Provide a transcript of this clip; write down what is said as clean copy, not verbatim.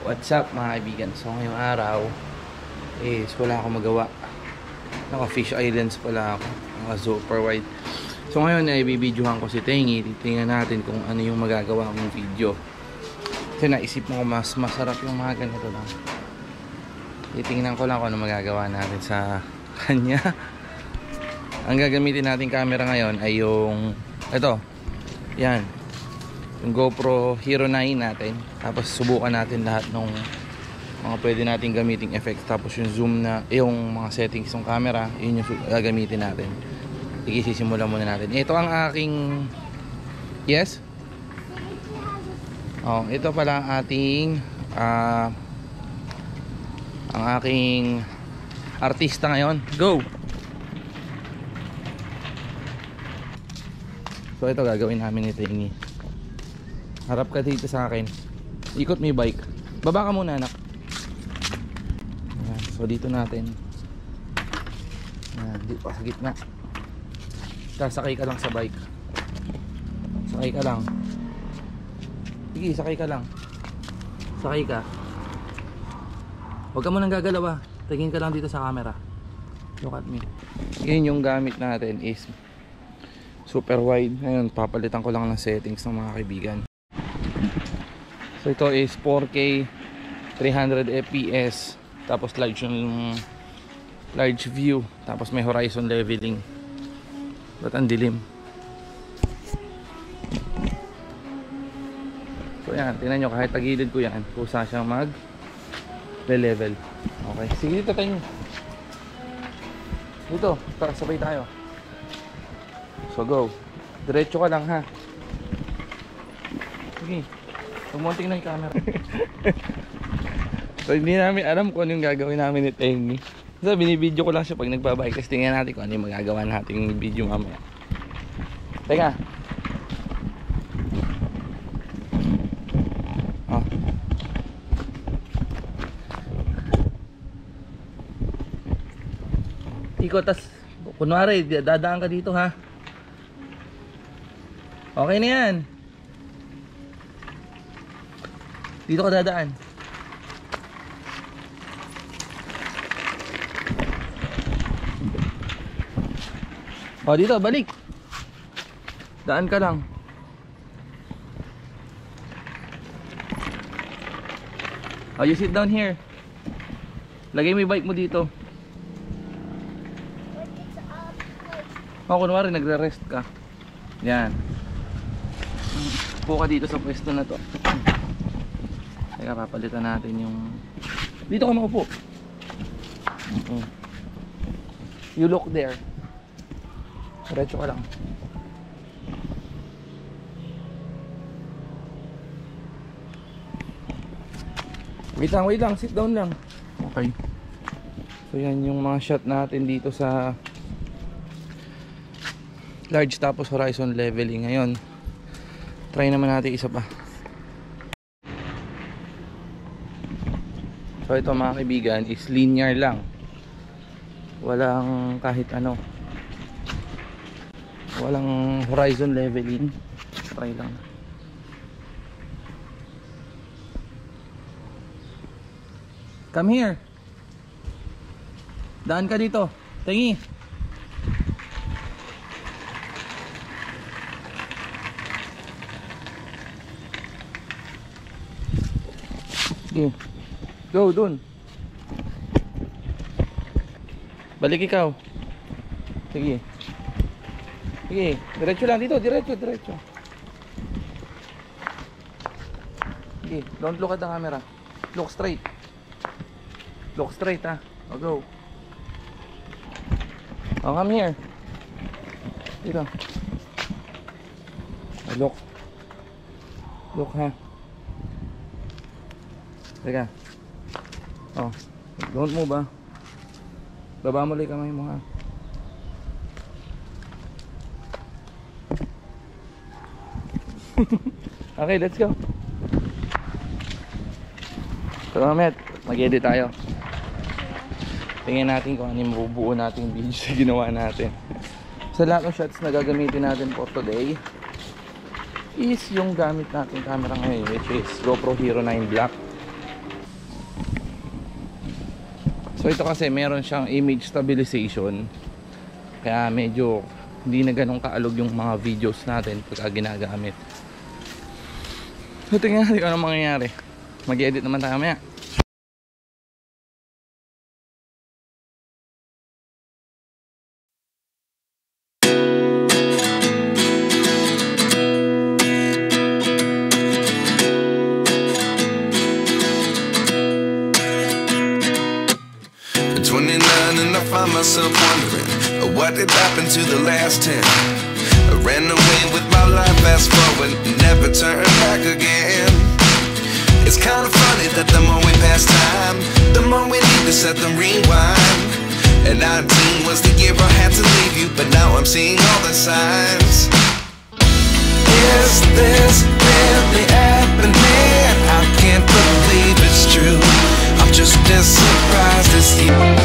What's up mga kaibigan? So ngayong araw is wala akong magawa. Naka Fish Islands pala ako, naka super wide. So ngayon ay bibidyohan ko si Tengi. Titingnan natin kung ano yung magagawa kong video. Kasi naisip mo ko mas masarap yung mga ganito lang. Titingnan ko lang kung ano magagawa natin sa kanya. Ang gagamitin natin camera ngayon ay yung ito, yan, yung GoPro Hero 9 natin. Tapos subukan natin lahat ng mga pwede natin gamiting effects. Tapos yung zoom na, yung mga settings ng camera, yun yung gagamitin natin. Sige, sisimulan muna natin. Ito ang aking, yes? Oh, ito pala ang ating ang aking artista ngayon. Go! So ito gagawin namin ito ini. Harap ka dito sa akin. Ikot mo yung bike. Baba ka muna anak. Ayan. So dito natin. Ayan, dito sa gitna. Sasakay ka lang sa bike. Sakay ka lang. Sige, sakay ka lang. Sakay ka. Huwag ka munang gagalaw. Tingin ka lang dito sa camera. Look at me. Yun yung gamit natin is super wide. Ngayon papalitan ko lang ng settings ng mga kaibigan. So ito is 4K 300 fps. Tapos large view. Tapos may horizon leveling. Ba't ang dilim? So yan, tingnan nyo kahit tagilid ko yan, kusa siyang mag level. Okay, sige dito tayo. Dito, sabay tayo. So go. Diretso ka lang ha. Sige. Tumunting na yung camera. So hindi namin alam kung ano yung gagawin namin ni Tengi. So binibideo ko lang siya pag nagbabike. Tapos tingnan natin kung ano yung magagawa natin yung video mamaya. Teka. Oh. Iko, tas kunwari dadaan ka dito ha. Okay na yan. Dito ka dadaan. O dito, balik. Daan ka lang. O you sit down here. Lagay mo yung bike mo dito. O kunwari nagre-rest ka. Yan. Upo ka dito sa pwesto na to. Teka, papalitan natin yung... Dito ka maupo. You look there. Diretso ka lang. Wait lang, sit down lang. Okay. So yan yung mga shot natin dito sa large tapos horizon leveling. Ngayon try naman natin isa pa. So ito mga kaibigan is linear lang. Walang kahit ano. Walang horizon leveling. Try lang. Come here. Daan ka dito. Tengi. Sige. Go dun. Balik ikaw. Sige. Sige, diretso lang dito, diretso. Sige, don't look at the camera. Look straight. Look straight ha. O go. O come here. Dito. O, look. Look ha. Teka. Oh, don't move ha. Baba mo lang kamay mo ha. Okay, let's go. So mamaya mag-edit tayo. Tingnan natin kung ano yung mabubuo nating video sa ginawa natin. Sa lahat ng shots na gagamitin natin for today is yung gamit natin camera ngayon, which is GoPro Hero 9 Black. So ito kasi meron siyang image stabilization, kaya medyo hindi na ganun kaalog yung mga videos natin pagka ginagamit. So tingnan natin kung anong mangyayari. Mag-edit naman tayo mamaya. Find myself wondering what did happen to the last 10. I ran away with my life, fast forward, never turn back again. It's kind of funny that the more we pass time, the more we need to set the rewind. And 19 was the year I had to leave you, but now I'm seeing all the signs. Is this really happening? I can't believe it's true. I'm just as surprised as you.